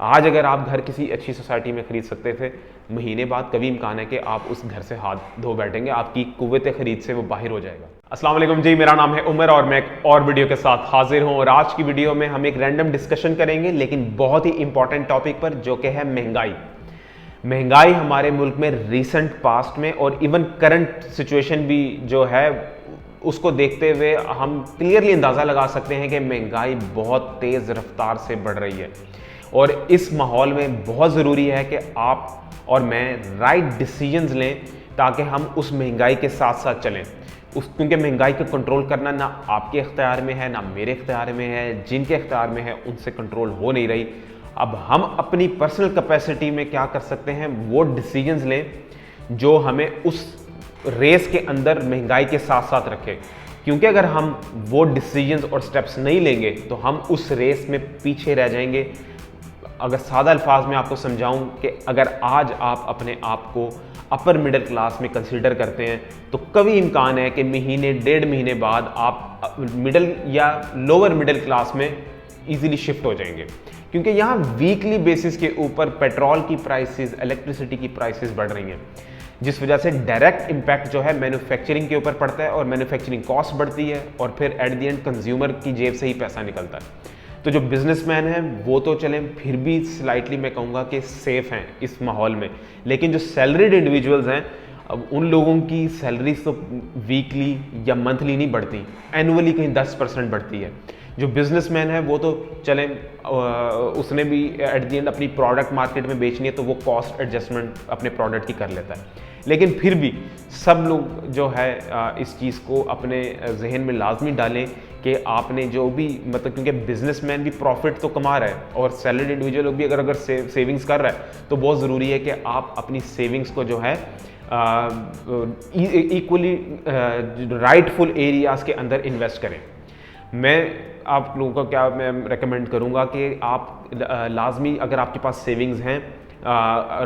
आज अगर आप घर किसी अच्छी सोसाइटी में खरीद सकते थे, महीने बाद कभी इम्कान है कि आप उस घर से हाथ धो बैठेंगे, आपकी कुव्वत खरीद से वो बाहर हो जाएगा। अस्सलाम वालेकुम जी, मेरा नाम है उमर और मैं एक और वीडियो के साथ हाजिर हूं। और आज की वीडियो में हम एक रैंडम डिस्कशन करेंगे, लेकिन बहुत ही इंपॉर्टेंट टॉपिक पर, जो कि है महंगाई। महंगाई हमारे मुल्क में रिसेंट पास्ट में और इवन करंट सिचुएशन भी जो है उसको देखते हुए हम क्लियरली अंदाज़ा लगा सकते हैं कि महंगाई बहुत तेज़ रफ्तार से बढ़ रही है। और इस माहौल में बहुत ज़रूरी है कि आप और मैं राइट डिसीजंस लें ताकि हम उस महंगाई के साथ साथ चलें। क्योंकि महंगाई को कंट्रोल करना ना आपके इख्तियार में है ना मेरे इख्तियार में है, जिनके इख्तियार में है उनसे कंट्रोल हो नहीं रही। अब हम अपनी पर्सनल कैपेसिटी में क्या कर सकते हैं, वो डिसीजंस लें जो हमें उस रेस के अंदर महंगाई के साथ साथ रखें। क्योंकि अगर हम वो डिसीजंस और स्टेप्स नहीं लेंगे तो हम उस रेस में पीछे रह जाएंगे। अगर सादा अल्फाज में आपको समझाऊं कि अगर आज आप अपने आप को अपर मिडिल क्लास में कंसीडर करते हैं तो कभी इम्कान है कि महीने डेढ़ महीने बाद आप मिडिल या लोअर मिडिल क्लास में इजीली शिफ्ट हो जाएंगे। क्योंकि यहाँ वीकली बेसिस के ऊपर पेट्रोल की प्राइसेस, इलेक्ट्रिसिटी की प्राइसेस बढ़ रही हैं, जिस वजह से डायरेक्ट इम्पैक्ट जो है मैन्युफैक्चरिंग के ऊपर पड़ता है और मैन्युफैक्चरिंग कॉस्ट बढ़ती है और फिर एट द एंड कंज्यूमर की जेब से ही पैसा निकलता है। तो जो बिजनेसमैन हैं वो तो चलें फिर भी स्लाइटली मैं कहूँगा कि सेफ हैं इस माहौल में, लेकिन जो सैलरीड इंडिविजुअल्स हैं अब उन लोगों की सैलरीज तो वीकली या मंथली नहीं बढ़ती, एनुअली कहीं 10% बढ़ती है। जो बिजनेसमैन है वो तो चलें उसने भी एट द एंड अपनी प्रोडक्ट मार्केट में बेचनी है तो वो कॉस्ट एडजस्टमेंट अपने प्रोडक्ट की कर लेता है। लेकिन फिर भी सब लोग जो है इस चीज़ को अपने जहन में लाजमी डालें कि आपने जो भी मतलब, क्योंकि बिजनेसमैन भी प्रॉफिट तो कमा रहा है और सैलरीड इंडिविजुअल भी अगर सेविंग्स कर रहा है तो बहुत ज़रूरी है कि आप अपनी सेविंग्स को जो है इक्वली राइटफुल एरियाज़ के अंदर इन्वेस्ट करें। मैं आप लोगों को क्या मैं रेकमेंड करूंगा कि आप लाजमी अगर आपके पास सेविंग्स हैं,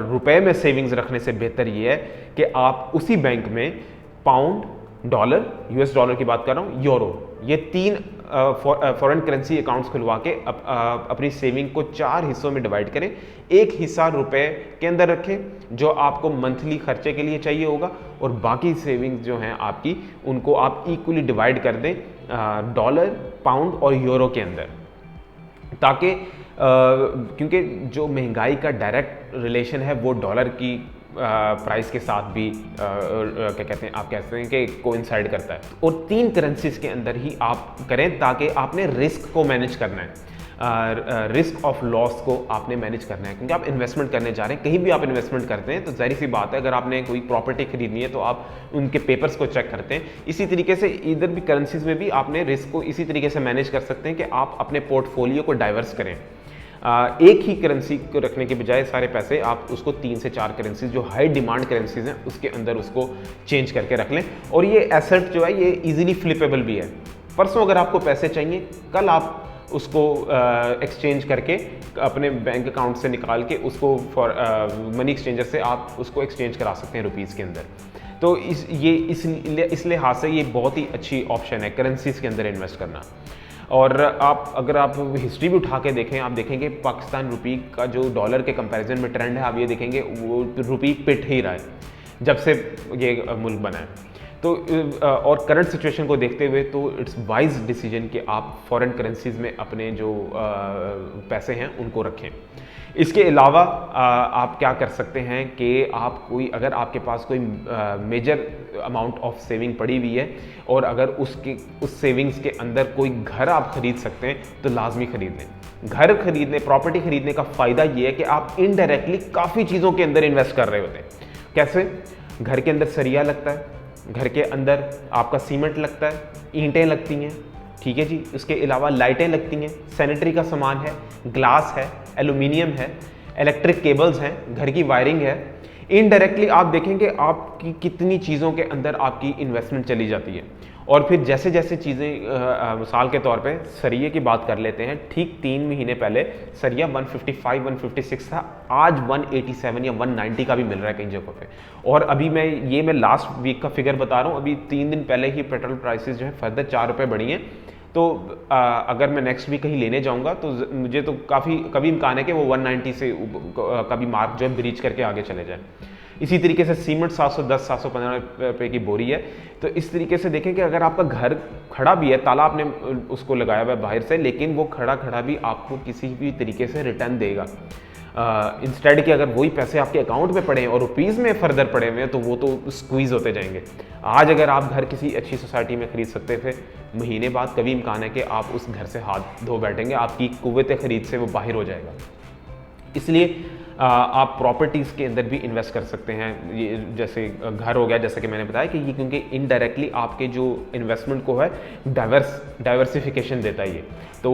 रुपए में सेविंग्स रखने से बेहतर ये है कि आप उसी बैंक में पाउंड, डॉलर, यूएस डॉलर की बात कर रहा हूँ, यूरो, ये 3 फॉरेन करेंसी अकाउंट्स खुलवा के अपनी सेविंग को 4 हिस्सों में डिवाइड करें। एक हिस्सा रुपए के अंदर रखें जो आपको मंथली खर्चे के लिए चाहिए होगा, और बाकी सेविंग्स जो हैं आपकी उनको आप इक्वली डिवाइड कर दें डॉलर, पाउंड और यूरो के अंदर, ताकि क्योंकि जो महंगाई का डायरेक्ट रिलेशन है वो डॉलर की प्राइस के साथ भी क्या कहते हैं, आप कहते हैं कि कोइंसाइड करता है। और 3 करेंसीज के अंदर ही आप करें ताकि आपने रिस्क को मैनेज करना है, रिस्क ऑफ लॉस को आपने मैनेज करना है। क्योंकि आप इन्वेस्टमेंट करने जा रहे हैं, कहीं भी आप इन्वेस्टमेंट करते हैं तो जाहिर सी बात है अगर आपने कोई प्रॉपर्टी खरीदनी है तो आप उनके पेपर्स को चेक करते हैं। इसी तरीके से इधर भी करेंसीज में भी आपने रिस्क को इसी तरीके से मैनेज कर सकते हैं कि आप अपने पोर्टफोलियो को डाइवर्स करें। एक ही करेंसी को रखने के बजाय सारे पैसे आप उसको 3 से 4 करेंसीज जो हाई डिमांड करेंसीज हैं उसके अंदर उसको चेंज करके रख लें। और ये एसेट जो है ये इजीली फ्लिपेबल भी है। परसों अगर आपको पैसे चाहिए, कल आप उसको एक्सचेंज करके अपने बैंक अकाउंट से निकाल के उसको फॉर मनी एक्सचेंजर से आप उसको एक्सचेंज करा सकते हैं रुपीज़ के अंदर। तो इस लिहाज से ये बहुत ही अच्छी ऑप्शन है करेंसीज के अंदर इन्वेस्ट करना। और अगर आप हिस्ट्री भी उठा के देखें, आप देखेंगे पाकिस्तान रुपी का जो डॉलर के कंपैरिजन में ट्रेंड है, आप ये देखेंगे वो रुपी पिट ही रहा है जब से ये मुल्क बना है। तो और करंट सिचुएशन को देखते हुए तो इट्स वाइज डिसीजन कि आप फॉरेन करेंसीज में अपने जो पैसे हैं उनको रखें। इसके अलावा आप क्या कर सकते हैं कि आप कोई अगर आपके पास कोई मेजर अमाउंट ऑफ सेविंग पड़ी हुई है और अगर उस सेविंग्स के अंदर कोई घर आप खरीद सकते हैं तो लाजमी खरीद लें। घर खरीदने, प्रॉपर्टी खरीदने का फ़ायदा ये है कि आप इनडायरेक्टली काफ़ी चीज़ों के अंदर इन्वेस्ट कर रहे होते हैं। कैसे? घर के अंदर सरिया लगता है, घर के अंदर आपका सीमेंट लगता है, ईंटें लगती हैं, ठीक है जी। उसके अलावा लाइटें लगती हैं, सैनिटरी का सामान है, ग्लास है, एल्यूमिनियम है, इलेक्ट्रिक केबल्स हैं, घर की वायरिंग है। इनडायरेक्टली आप देखेंगे आपकी कितनी चीज़ों के अंदर आपकी इन्वेस्टमेंट चली जाती है। और फिर जैसे जैसे चीज़ें मिसाल के तौर पे सरिये की बात कर लेते हैं, ठीक 3 महीने पहले सरिया 155, 156 था, आज 187 या 190 का भी मिल रहा है कई जगहों पे। और अभी मैं लास्ट वीक का फिगर बता रहा हूँ, अभी 3 दिन पहले ही पेट्रोल प्राइसेस जो है फर्दर 4 रुपये बढ़ी हैं, तो अगर मैं नेक्स्ट वीक कहीं लेने जाऊंगा तो मुझे तो कभी इम्कान है कि वो 190 से कभी मार्क जो है ब्रीच करके आगे चले जाए। इसी तरीके से सीमेंट 710 715 रुपये की बोरी है। तो इस तरीके से देखें कि अगर आपका घर खड़ा भी है, ताला आपने उसको लगाया हुआ है बाहर से, लेकिन वो खड़ा खड़ा भी आपको किसी भी तरीके से रिटर्न देगा। इंस्टेड कि अगर वही पैसे आपके अकाउंट में पड़े हैं और रुपीज़ में फर्दर पड़े हुए हैं तो वो तो स्क्वीज़ होते जाएंगे। आज अगर आप घर किसी अच्छी सोसाइटी में ख़रीद सकते थे, महीने बाद कभी इम्कान है कि आप उस घर से हाथ धो बैठेंगे, आपकी कुव्वत खरीद से वो बाहर हो जाएगा। इसलिए आप प्रॉपर्टीज़ के अंदर भी इन्वेस्ट कर सकते हैं। ये जैसे घर हो गया, जैसे कि मैंने बताया कि ये क्योंकि इनडायरेक्टली आपके जो इन्वेस्टमेंट को है डाइवर्सिफिकेशन देता है ये। तो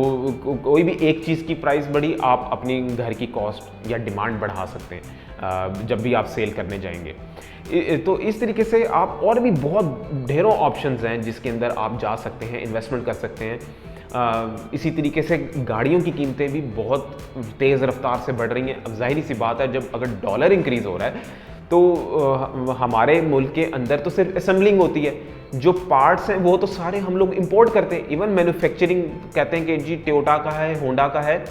कोई भी एक चीज़ की प्राइस बढ़ी, आप अपनी घर की कॉस्ट या डिमांड बढ़ा सकते हैं जब भी आप सेल करने जाएंगे। तो इस तरीके से आप और भी बहुत ढेरों ऑप्शंस हैं जिसके अंदर आप जा सकते हैं, इन्वेस्टमेंट कर सकते हैं। इसी तरीके से गाड़ियों की कीमतें भी बहुत तेज़ रफ्तार से बढ़ रही हैं। अब जाहिर सी बात है, जब अगर डॉलर इंक्रीज़ हो रहा है तो हमारे मुल्क के अंदर तो सिर्फ असेंबलिंग होती है, जो पार्ट्स हैं वो तो सारे हम लोग इंपोर्ट करते हैं। इवन मैन्युफैक्चरिंग कहते हैं कि जी टोयोटा का है, होंडा का है,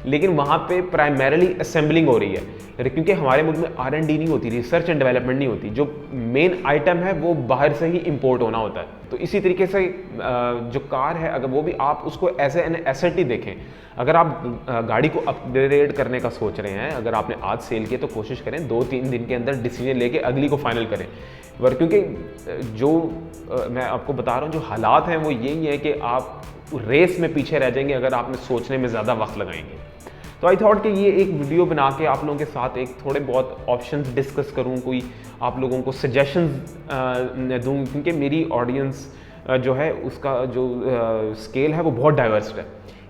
लेकिन वहाँ पे प्राइमरीली असेंबलिंग हो रही है, क्योंकि हमारे मुल्क में R&D नहीं होती, रिसर्च एंड डेवलपमेंट नहीं होती। जो मेन आइटम है वो बाहर से ही इंपोर्ट होना होता है। तो इसी तरीके से जो कार है, अगर वो भी आप उसको एज एन एसेट ही देखें। अगर आप गाड़ी को अपग्रेड करने का सोच रहे हैं, अगर आपने आज सेल किया तो कोशिश करें 2-3 दिन के अंदर डिसीजन लेके अगली को फाइनल करें। क्योंकि जो मैं आपको बता रहा हूँ, जो हालात हैं वो यही है कि आप रेस में पीछे रह जाएंगे अगर आपने सोचने में ज़्यादा वक्त लगाएंगे। तो आई थॉट कि ये एक वीडियो बना के आप लोगों के साथ एक थोड़े बहुत ऑप्शंस डिस्कस करूं, कोई आप लोगों को सजेशंस दूं, क्योंकि मेरी ऑडियंस जो है उसका जो स्केल है वो बहुत डाइवर्स है।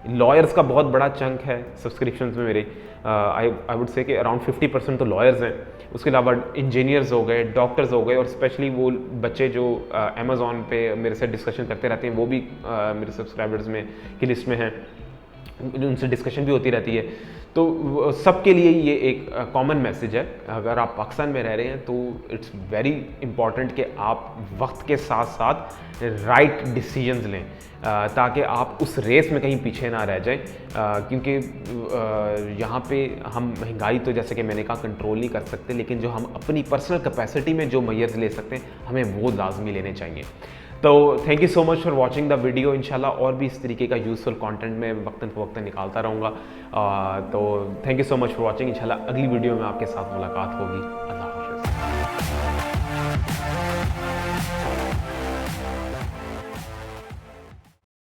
लॉयर्स का बहुत बड़ा चंक है सब्सक्रिप्शंस में मेरे, आई वुड से कि अराउंड 50% तो लॉयर्स हैं। उसके अलावा इंजीनियर्स हो गए, डॉक्टर्स हो गए, और स्पेशली वो बच्चे जो अमेज़ॉन पे मेरे से डिस्कशन करते रहते हैं, वो भी मेरे सब्सक्राइबर्स में की लिस्ट में हैं, उनसे डिस्कशन भी होती रहती है। तो सबके लिए ये एक कॉमन मैसेज है। अगर आप पाकिस्तान में रह रहे हैं तो इट्स वेरी इंपॉर्टेंट कि आप वक्त के साथ साथ राइट डिसीजंस लें, ताकि आप उस रेस में कहीं पीछे ना रह जाएं, क्योंकि यहाँ पे हम महंगाई तो जैसे कि मैंने कहा कंट्रोल नहीं कर सकते, लेकिन जो हम अपनी पर्सनल कैपेसिटी में जो मेजर्स ले सकते हैं हमें वो लाजमी लेने चाहिए। तो thank you so much for watching the video. इंशाल्लाह और भी इस तरीके का यूज़फुल कंटेंट मैं वक्तन फ़वक्तन निकालता रहूँगा। तो thank you so much for watching. इंशाल्लाह अगली वीडियो में आपके साथ मुलाकात होगी।